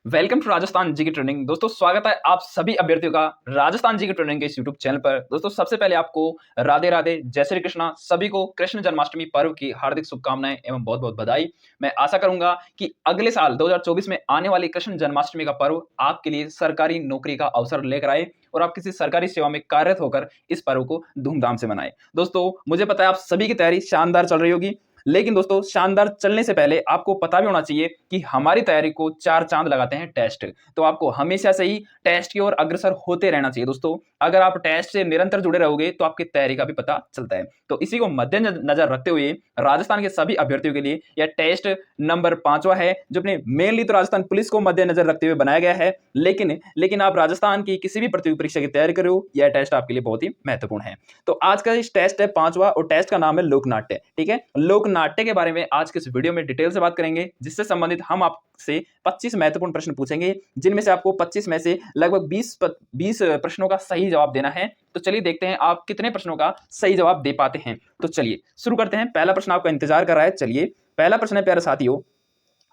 Welcome to Rajasthan GK training. दोस्तों स्वागत है आप सभी अभ्यर्थियों का राजस्थान जीके ट्रेनिंग के इस यूट्यूब चैनल पर। दोस्तों सबसे पहले आपको राधे राधे, जय श्री कृष्णा। सभी को कृष्ण जन्माष्टमी पर्व की हार्दिक शुभकामनाएं एवं बहुत बहुत बधाई। मैं आशा करूंगा कि अगले साल 2024 में आने वाली कृष्ण जन्माष्टमी का पर्व आपके लिए सरकारी नौकरी का अवसर लेकर आए और आप किसी सरकारी सेवा में कार्यरत होकर इस पर्व को धूमधाम से मनाएं। दोस्तों मुझे पता है आप सभी की तैयारी शानदार चल रही होगी, लेकिन दोस्तों शानदार चलने से पहले आपको पता भी होना चाहिए कि हमारी तैयारी को चार चांद लगाते हैं टेस्ट। तो आपको हमेशा से ही टेस्ट की ओर अग्रसर होते रहना चाहिए। दोस्तों अगर आप टेस्ट से निरंतर जुड़े रहोगे तो आपकी तैयारी का भी पता चलता है। तो इसी को मद्देनजर रखते हुए राजस्थान के सभी अभ्यर्थियों के लिए यह टेस्ट नंबर 5वां है, जो अपने मेनली तो राजस्थान पुलिस को मद्देनजर रखते हुए बनाया गया है। लेकिन आप राजस्थान की किसी भी प्रतियोगी परीक्षा की तैयारी कर रहे हो, यह टेस्ट आपके लिए बहुत ही महत्वपूर्ण है। तो आज का इस टेस्ट है 5वां और टेस्ट का नाम है लोकनाट्य। ठीक है, लोकनाट्य के बारे में आज के इस वीडियो में डिटेल से बात करेंगे, जिससे संबंधित हम आपसे 25 महत्वपूर्ण प्रश्न पूछेंगे, जिनमें से आपको 25 में से लगभग 20 प्रश्नों का सही जवाब देना है। तो चलिए देखते हैं आप कितने प्रश्नों का सही जवाब दे पाते हैं। तो चलिए शुरू करते हैं। पहला प्रश्न आपका इंतजार कर रहा है। चलिए पहला प्रश्न है प्यारे साथियों,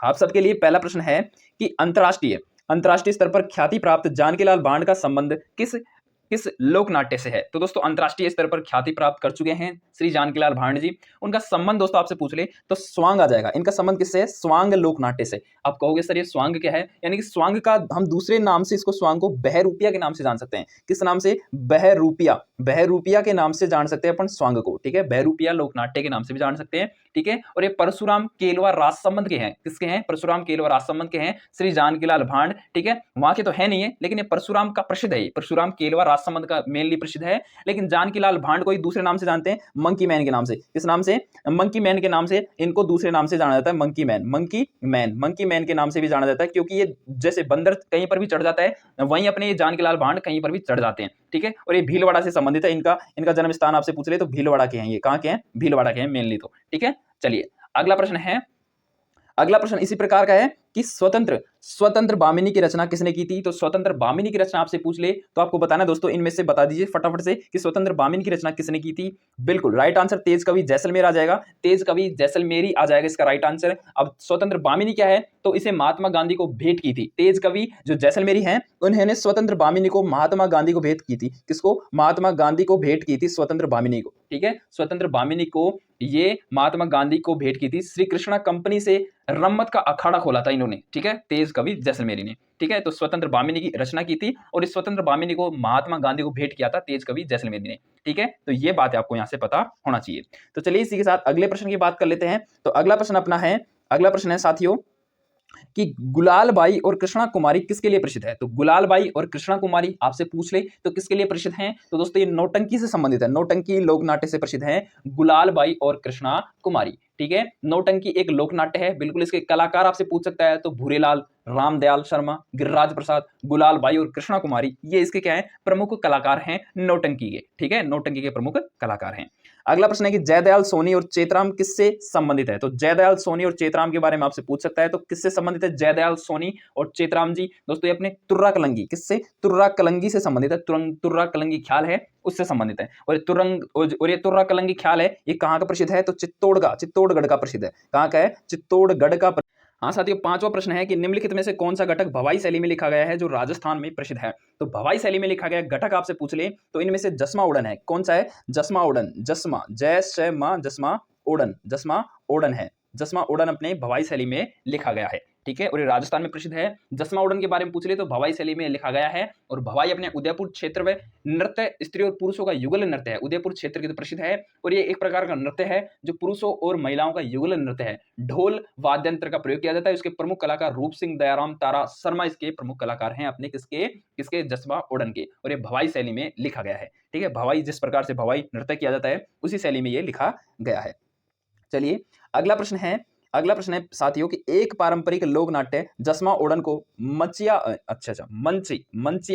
आप सबके लिए पहला प्रश्न है कि अंतरराष्ट्रीय स्तर पर ख्याति प्राप्त जानकीलाल भांड का संबंध किस किस लोकनाट्य से है। तो दोस्तों अंतरराष्ट्रीय स्तर पर ख्याति प्राप्त कर चुके हैं श्री जानकीलाल भांड जी। उनका संबंध दोस्तों आपसे पूछ ले तो स्वांग आ जाएगा। इनका संबंध किससे है? स्वांग लोकनाट्य से। आप कहोगे सर ये स्वांग क्या है? यानी कि स्वांग का हम दूसरे नाम से इसको स्वांग को बहरूपिया के नाम से जान सकते हैं। किस नाम से? बहरूपिया के नाम से जान सकते हैं अपन स्वांग को। ठीक है, बहरूपिया लोकनाट्य के नाम से भी जान सकते हैं। ठीक है, और ये परशुराम केलवा राजसंबंध के हैं। किसके हैं? परशुराम केलवा राजसंबंध के हैं श्री जानकीलाल भांड। ठीक है, वहां के तो है नहीं है, लेकिन ये परशुराम का प्रसिद्ध है। परशुराम केलवा राजसंबंध का मेनली प्रसिद्ध है, लेकिन जानकीलाल भांड को ही दूसरे नाम से जानते हैं, मंकी मैन के नाम से। किस नाम से? मंकी मैन के नाम से इनको दूसरे नाम से जाना जाता है, मंकी मैन के नाम से भी जाना जाता है, क्योंकि ये जैसे बंदर कहीं पर भी चढ़ जाता है, वहीं अपने ये जानकीलाल भांड कहीं पर भी चढ़ जाते हैं। ठीक है, और ये भीलवाड़ा से संबंधित है। इनका जन्म स्थान आपसे पूछ ले तो भीलवाड़ा के हैं। ये कहां के हैं? भीलवाड़ा के हैं मेनली तो। ठीक है, चलिए अगला प्रश्न इसी प्रकार का है कि स्वतंत्र भामिनी की रचना किसने की थी। तो स्वतंत्र भामिनी की रचना आपसे पूछ ले तो आपको बताना दोस्तों, इनमें से बता दीजिए फटाफट से कि स्वतंत्र भामिनी की रचना किसने की थी। बिल्कुल राइट आंसर तेज कवि जैसलमेर आ जाएगा। तेज कवि जैसलमेरी आ जाएगा इसका राइट आंसर। अब स्वतंत्र भामिनी क्या है? तो इसे महात्मा गांधी को भेंट की थी। तेज कवि जो जैसलमेरी हैं, उन्होंने स्वतंत्र भामिनी को महात्मा गांधी को भेंट की थी। किसको? महात्मा गांधी को भेंट की थी स्वतंत्र भामिनी को। ठीक है, स्वतंत्र भामिनी को ये महात्मा गांधी को भेंट की थी। श्री कृष्णा कंपनी से रम्मत का अखाड़ा खोला था इन्होंने। ठीक है, तेज कवि जैसलमेरी ने। ठीक है, तो स्वतंत्र भामिनी की रचना की थी और इस स्वतंत्र भामिनी को महात्मा गांधी को भेंट किया था तेज कवि जैसलमेरी ने। ठीक है, तो ये बात आपको यहां से पता होना चाहिए। तो चलिए इसी के साथ अगले प्रश्न की बात कर लेते हैं। तो अगला प्रश्न है साथियों कि गुलालबाई और कृष्णा कुमारी किसके लिए प्रसिद्ध है। तो गुलालबाई और कृष्णा कुमारी आपसे पूछ ले तो किसके लिए प्रसिद्ध हैं। तो दोस्तों ये नौटंकी से संबंधित है, नौटंकी लोकनाट्य से प्रसिद्ध है गुलालबाई और कृष्णा कुमारी। ठीक है, नौटंकी एक लोकनाट्य है। बिल्कुल इसके कलाकार आपसे पूछ सकता है तो भूरेलाल, रामदयाल शर्मा, गिरिराज प्रसाद, गुलालबाई और कृष्णा कुमारी, ये इसके क्या है? प्रमुख कलाकार हैं नौटंकी के। ठीक है, नौटंकी के प्रमुख कलाकार हैं। अगला प्रश्न है कि जयदयाल सोनी और चेतराम किससे संबंधित है। तो जयदयाल सोनी और चेतराम के बारे में आपसे पूछ सकता है तो किससे संबंधित है जयदयाल सोनी और चेतराम जी। दोस्तों ये अपने तुर्रा कलंगी, किससे? तुर्रा कलंगी से संबंधित है। तुर्रा कलंगी ख्याल है उससे संबंधित है। और ये तुर्रा कलंगी ख्याल है, ये कहां का प्रसिद्ध है? तो चित्तौड़गढ़ का प्रसिद्ध है। कहां का है? चित्तौड़गढ़ का। हाँ साथियों, 5वां प्रश्न है कि निम्नलिखित में से कौन सा घटक भवाई शैली में लिखा गया है जो राजस्थान में प्रसिद्ध है। तो भवाई शैली में लिखा गया घटक आपसे पूछ ले तो इनमें से जसमा उड़न है। कौन सा है? जसमा उड़न। जसमा उड़न है। जसमा उड़न अपने भवाई शैली में लिखा गया है। ठीक है, और ये राजस्थान में प्रसिद्ध है। जसमा उड़न के बारे में पूछ ले तो भवाई शैली में लिखा गया है। और भवाई अपने उदयपुर क्षेत्र में नृत्य स्त्री और पुरुषों का युगल नृत्य है। उदयपुर क्षेत्र की तो प्रसिद्ध है और ये एक प्रकार का नृत्य है जो पुरुषों और महिलाओं का युगल नृत्य है। ढोल वाद्य यंत्र का प्रयोग किया जाता है। इसके प्रमुख कलाकार रूप सिंह, दयाराम, तारा शर्मा इसके प्रमुख कलाकार हैं अपने किसके जसमा उड़न के। और ये भवाई शैली में लिखा गया है। ठीक है, भवाई जिस प्रकार से भवाई नृत्य किया जाता है उसी शैली में ये लिखा गया है। चलिए अगला प्रश्न है साथियों कि एक पारंपरिक लोक नाट्य जसमा उड़न को मंचिया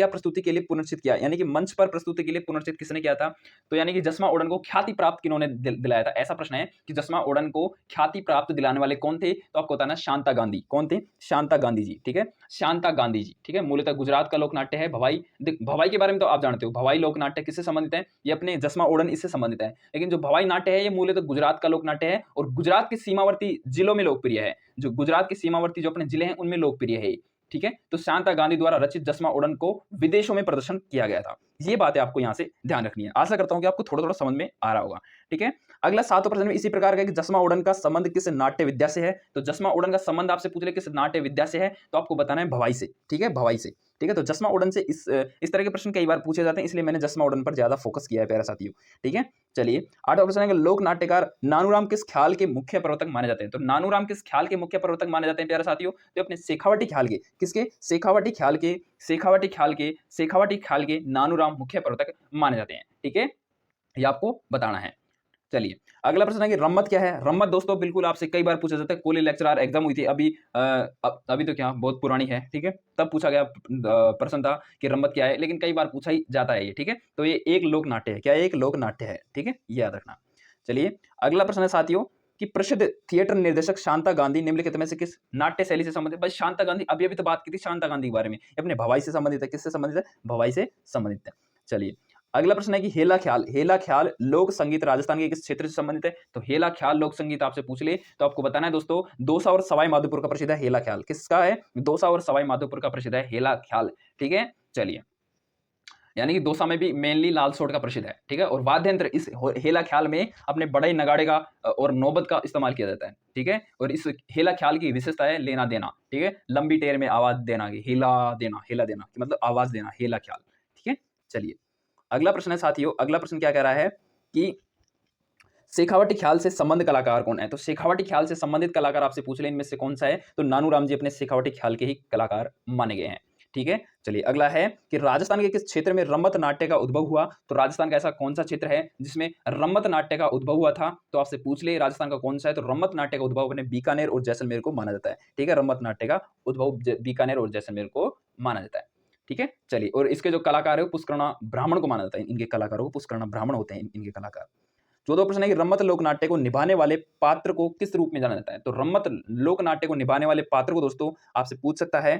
प्रस्तुति के लिए पुनर्चित किया, यानी कि मंच पर प्रस्तुति के लिए पुनर्चित किसने किया था। तो यानी कि जसमा उड़न को ख्याति प्राप्त किन्होंने दिलाया था। ऐसा प्रश्न है कि जसमा उड़न को ख्याति प्राप्त दिलाने वाले कौन थे। तो आपको बताना शांता गांधी। कौन थे? शांता गांधी जी। ठीक है, शांता गांधी जी। ठीक है, मूलतः गुजरात का लोक नाट्य है भवाई। भवाई के बारे में तो आप जानते हो, भवाई लोक नाट्य किससे संबंधित है? ये अपने जसमा उड़न इससे संबंधित है। लेकिन जो भवाई नाट्य है ये मूलतः गुजरात का लोक नाट्य है और गुजरात के सीमावर्ती जिलों में लोकप्रिय है। जो गुजरात के सीमावर्ती जो अपने जिले हैं उनमें लोकप्रिय है। ठीक है। तो शांता गांधी द्वारा रचित जसमा उड़न को विदेशों में प्रदर्शन किया गया था। ये बातें आपको यहाँ से ध्यान रखनी है। आशा करता हूं कि आपको थोड़ा थोड़ा समझ में आ रहा होगा, ठीक है। अगला 7वां प्रश्न में इसी प्रकार का कि जसमा उड़न का संबंध किस नाट्य विद्या से है। तो जसमा उड़न का संबंध आपसे पूछ ले किस नाट्य विद्या से है, तो आपको बताना है भवाई से, ठीक है, भवाई से, ठीक है। तो जसमा उड़न से इस तरह के प्रश्न कई बार पूछे जाते हैं, इसलिए मैंने जसमा उड़न पर ज्यादा फोकस किया है प्यारे साथियों, ठीक है। चलिए 8वां प्रश्न है कि लोक नाट्यकार नानूराम किस ख्याल के मुख्य प्रवर्तक माने जाते हैं। तो नानूराम किस ख्याल के मुख्य प्रवर्तक माने जाते हैं प्यारे साथियों, तो अपने शेखावटी ख्याल के, किसके, शेखावटी ख्याल के नानूराम मुख्य प्रवर्तक माने जाते हैं, ठीक है। ये आपको बताना है। चलिए अगला प्रश्न है कि रम्मत क्या है। रम्मत दोस्तों बिल्कुल आपसे कई बार पूछा जाता है, कोली लेक्चरर एग्जाम हुई थी अभी तो क्या बहुत पुरानी है, ठीक है, तब पूछा गया प्रश्न था कि रम्मत क्या है, लेकिन कई बार पूछा ही जाता है ये, ठीक है। तो ये एक लोक नाट्य है, क्या एक लोक नाट्य है, ठीक है, ये याद रखना। चलिए अगला प्रश्न है साथियों कि प्रसिद्ध थिएटर निर्देशक शांता गांधी निम्नलिखित में से किस नाट्य शैली से संबंधित। भाई शांता गांधी अभी तो बात की थी शांता गांधी के बारे में, अपने भवाई से संबंधित है, किससे संबंधित है, भवाई से संबंधित है। चलिए अगला प्रश्न है कि हेला ख्याल लोक संगीत राजस्थान के किस क्षेत्र से संबंधित है। तो हेला ख्याल लोक संगीत आपसे पूछ ले तो आपको बताना है दोस्तों दौसा और सवाई माधोपुर का प्रसिद्ध है हेला ख्याल। किसका है, दौसा और सवाई माधोपुर का प्रसिद्ध है हेला ख्याल, ठीक है। चलिए यानी कि दौसा में भी मेनली लाल सोट का प्रसिद्ध है, ठीक है। और वाद्य यंत्र इस हेला ख्याल में अपने बड़े नगाड़े का और नौबत का इस्तेमाल किया जाता है, ठीक है। और इस हेला ख्याल की विशेषता है लेना देना, ठीक है, लंबी टेर में आवाज देना, हेला देना मतलब आवाज देना, हेला ख्याल, ठीक है। चलिए अगला प्रश्न है साथियों, अगला प्रश्न क्या कह रहा है कि शेखावटी ख्याल से संबंध कलाकार कौन है। तो शेखावटी ख्याल से संबंधित कलाकार आपसे पूछ ले इनमें से कौन सा है, तो नानूराम जी अपने शेखावटी ख्याल के ही कलाकार माने गए हैं, ठीक है। चलिए अगला है कि राजस्थान के किस क्षेत्र में रम्मत नाट्य का उद्भव हुआ। तो राजस्थान का ऐसा कौन सा क्षेत्र है जिसमें रम्मत नाट्य का उद्भव हुआ था, तो आपसे पूछ ले राजस्थान का कौन सा है। तो रम्मत नाट्य का उद्भव अपने बीकानेर और जैसलमेर को माना जाता है, ठीक है। रम्मत नाट्य का उद्भव बीकानेर और जैसलमेर को माना जाता है, ठीक है। चलिए और इसके जो कलाकार है वो पुष्करणा ब्राह्मण को माना जाता है, इनके कलाकारों को पुष्करणा ब्राह्मण होते हैं इनके कलाकार। 14वां प्रश्न है कि रम्मत लोक नाट्य को निभाने वाले पात्र को किस रूप में जाना जाता है। तो रम्मत लोक नाट्य को निभाने वाले पात्र को दोस्तों आपसे पूछ सकता है।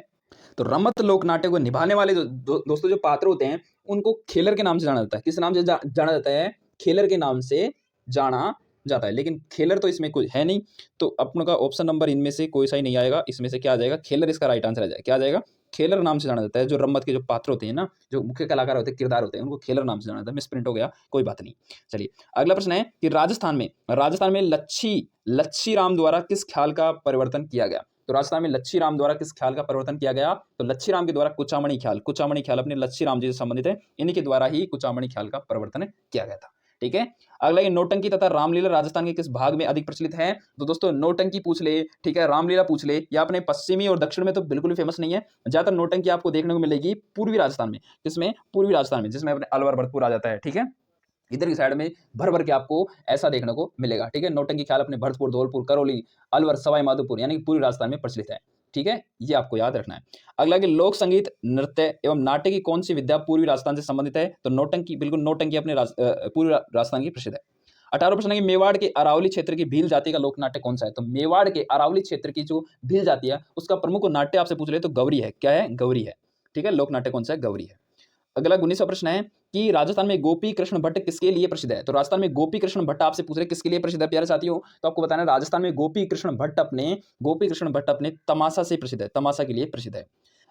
तो रम्मत लोक नाट्य को निभाने वाले दोस्तों जो पात्र होते हैं उनको खेलर के नाम से जाना जाता है। किस नाम से जाना जाता है, खेलर के नाम से जाना जाता है। लेकिन खेलर तो इसमें कोई है नहीं, तो अपनों का ऑप्शन नंबर इनमें से कोई सा ही नहीं आएगा। इसमें से क्या आ जाएगा, खेलर इसका राइट आंसर आ जाएगा। क्या आ जाएगा, खेलर नाम से जाना जाता है। जो रम्मत के जो पात्र होते हैं ना, जो मुख्य कलाकार होते हैं, किरदार होते हैं, उनको खेलर नाम से जाना जाता है। मिसप्रिंट हो गया, कोई बात नहीं। चलिए अगला प्रश्न है कि राजस्थान में लच्छी राम द्वारा किस ख्याल का परिवर्तन किया गया। तो राजस्थान में लच्छी राम द्वारा किस ख्याल का परिवर्तन किया गया। तो लच्छी राम के द्वारा कुचामणि ख्याल अपने लच्छी राम जी से संबंधित है, इन्हीं के द्वारा ही कुचामणि ख्याल का परिवर्तन किया गया था, ठीक है। अगला ये नौटंकी तथा रामलीला राजस्थान के किस भाग में अधिक प्रचलित है। तो दोस्तों नौटंकी पूछ ले, ठीक है, रामलीला पूछ ले, या अपने पश्चिमी और दक्षिण में तो बिल्कुल फेमस नहीं है। ज्यादातर नौटंकी आपको देखने को मिलेगी पूर्वी राजस्थान में, किसमें, पूर्वी राजस्थान में, जिसमें अपने अलवर भरतपुर आ जाता है, ठीक है। इधर की साइड में भर भर के आपको ऐसा देखने को मिलेगा, ठीक है। नौटंकी ख्याल अपने भरतपुर, धौलपुर, करौली, अलवर, सवाई माधोपुर यानी कि पूर्वी राजस्थान में प्रचलित है, ठीक है। ये आपको याद रखना है। अगला कि लोक संगीत, नृत्य एवं नाट्य की कौन सी विद्या पूर्वी राजस्थान से संबंधित है। तो नौटंकी, बिल्कुल नौटंकी अपने पूर्वी राजस्थान की प्रसिद्ध है। 18वां प्रश्न है कि मेवाड़ के अरावली क्षेत्र की भील जाति का लोक नाट्य कौन सा है। तो मेवाड़ के अरावली क्षेत्र की जो भील जाति है उसका प्रमुख नाट्य आपसे पूछ ले तो गौरी है। क्या है, गौरी है, ठीक है। लोक नाट्य कौन सा है, गौरी है। अगला 19वां प्रश्न है कि राजस्थान में गोपी कृष्ण भट्ट किसके लिए प्रसिद्ध है। तो राजस्थान में गोपी कृष्ण भट्ट आपसे पूछ रहे किसके लिए प्रसिद्ध है प्यारे साथियों। तो आपको बताना है राजस्थान में गोपी कृष्ण भट्ट अपने तमाशा से प्रसिद्ध है, तमाशा के लिए प्रसिद्ध है।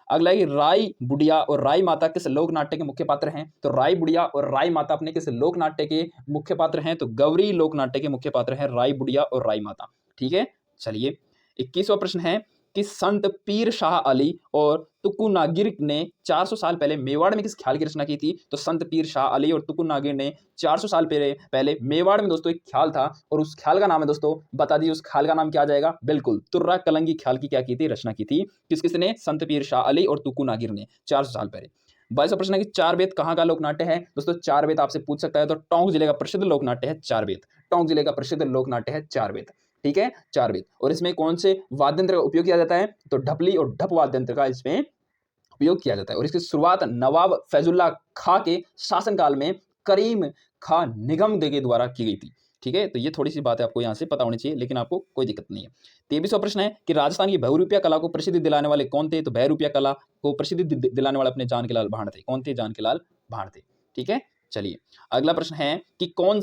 अगला है राई बुढ़िया और राई माता किस लोक नाट्य के मुख्य पात्र हैं। तो राई बुढ़िया और राई माता अपने किस लोक नाट्य के मुख्य पात्र हैं। तो गौरी लोक नाट्य के मुख्य पात्र हैं राई बुढ़िया और राई माता, ठीक है। चलिए 21वां प्रश्न है कि संत पीर शाह अली और तुकु नागिर ने 400 साल पहले मेवाड़ में किस ख्याल की रचना की थी। तो संत पीर शाह अली और तुकु नागिर ने 400 साल पहले मेवाड़ में दोस्तों एक ख्याल था, और उस ख्याल का नाम है दोस्तों, बता दीजिए उस ख्याल का नाम क्या आ जाएगा। बिल्कुल तुर्रा कलंगी ख्याल की क्या की थी, रचना की थी। किस किसने, संत पीर शाह अली और तुकु नागिर ने 400 साल पहले। 22वां प्रश्न है कि चार वेद कहाँ का लोक नाट्य है। दोस्तों चार वेद आपसे पूछ सकता है, तो टोंक जिले का प्रसिद्ध लोक नाट्य है चार वेद। टोंक जिले का प्रसिद्ध लोक नाट्य है चार वेद, ठीक है, चार वेद। और इसमें कौन से वाद्य यंत्र का उपयोग किया जाता है। तो ढपली और ढप वाद्य यंत्र का इसमें उपयोग किया जाता है। और इसकी शुरुआत नवाब फैजुल्ला खां के शासनकाल में करीम खां निगम के द्वारा की गई थी, ठीक है। तो ये थोड़ी सी बातें आपको यहाँ से पता होनी चाहिए, लेकिन आपको कोई दिक्कत नहीं है। 23वां प्रश्न है कि राजस्थान की बहुरूपिया कला को प्रसिद्धि दिलाने वाले कौन थे। तो बहुरूपिया कला को प्रसिद्धि दिलाने वाले अपने जानकीलाल भाण थे। कौन थे, जानकीलाल भाण थे, ठीक है। चलिए, अगला प्रश्न है कि कौन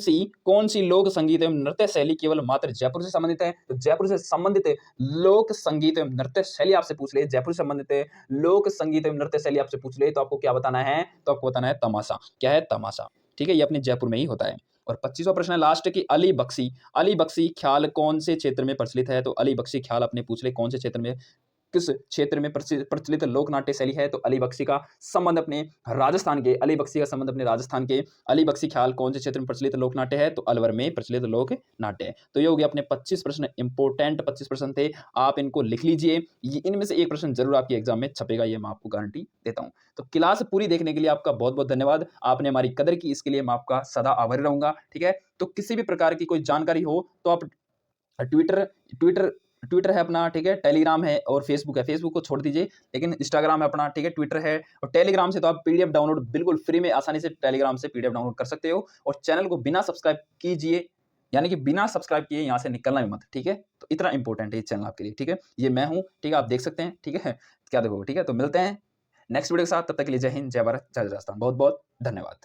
सी लोक संगीत एवं नृत्य शैली केवल मात्र जयपुर से संबंधित है? तो जयपुर से संबंधित लोक संगीत एवं नृत्य शैली आपसे पूछ ले, जयपुर से संबंधित लोक संगीत एवं नृत्य शैली आपसे पूछ ले, तो आपको क्या बताना है? तो आपको बताना है तमाशा। क्या है? तमाशा। ठीक है, ये अपने जयपुर में ही होता है। और 25वां प्रश्न है लास्ट कि अली बख्शी ख्याल कौन से क्षेत्र में प्रचलित है? तो अली बख्शी ख्याल अपने पूछ ले कौन से क्षेत्र में, किस क्षेत्र में प्रचलित लोक नाट्य शैली है? तो अली बख्शी का संबंध अपने राजस्थान के, अली बख्शी का संबंध अपने राजस्थान के अली बख्शी ख्याल कौन से क्षेत्र में प्रचलित लोक नाट्य है? तो अलवर में प्रचलित लोक नाट्य है। तो ये हो गया अपने 25 प्रश्न, इंपॉर्टेंट 25 प्रश्न थे, आप इनको लिख लीजिए। इनमें से एक प्रश्न जरूर आपके एग्जाम में छपेगा, ये मैं आपको गारंटी देता हूं। तो क्लास पूरी देखने के लिए आपका बहुत बहुत धन्यवाद, आपने हमारी कदर की, इसके लिए मैं आपका सदा आभारी रहूंगा। ठीक है, तो किसी भी प्रकार की कोई जानकारी हो तो आप ट्विटर ट्विटर ट्विटर है अपना, ठीक है, टेलीग्राम है और फेसबुक है। फेसबुक को छोड़ दीजिए, लेकिन इंस्टाग्राम है अपना, ठीक है, ट्विटर है और टेलीग्राम से तो आप पीडीएफ डाउनलोड बिल्कुल फ्री में आसानी से टेलीग्राम से पीडीएफ डाउनलोड कर सकते हो। और चैनल को बिना सब्सक्राइब कीजिए, यानी कि बिना सब्सक्राइब किए यहाँ से निकलना भी मत। ठीक है, तो इतना इंपॉर्टेंट है ये चैनल आपके लिए। ठीक है, ये मैं हूँ, ठीक है, आप देख सकते हैं। ठीक है, क्या देखोगे? ठीक है, तो मिलते हैं नेक्स्ट वीडियो के साथ, तब तक के लिए जय हिंद, जय भारत, जय राजस्थान। बहुत बहुत धन्यवाद।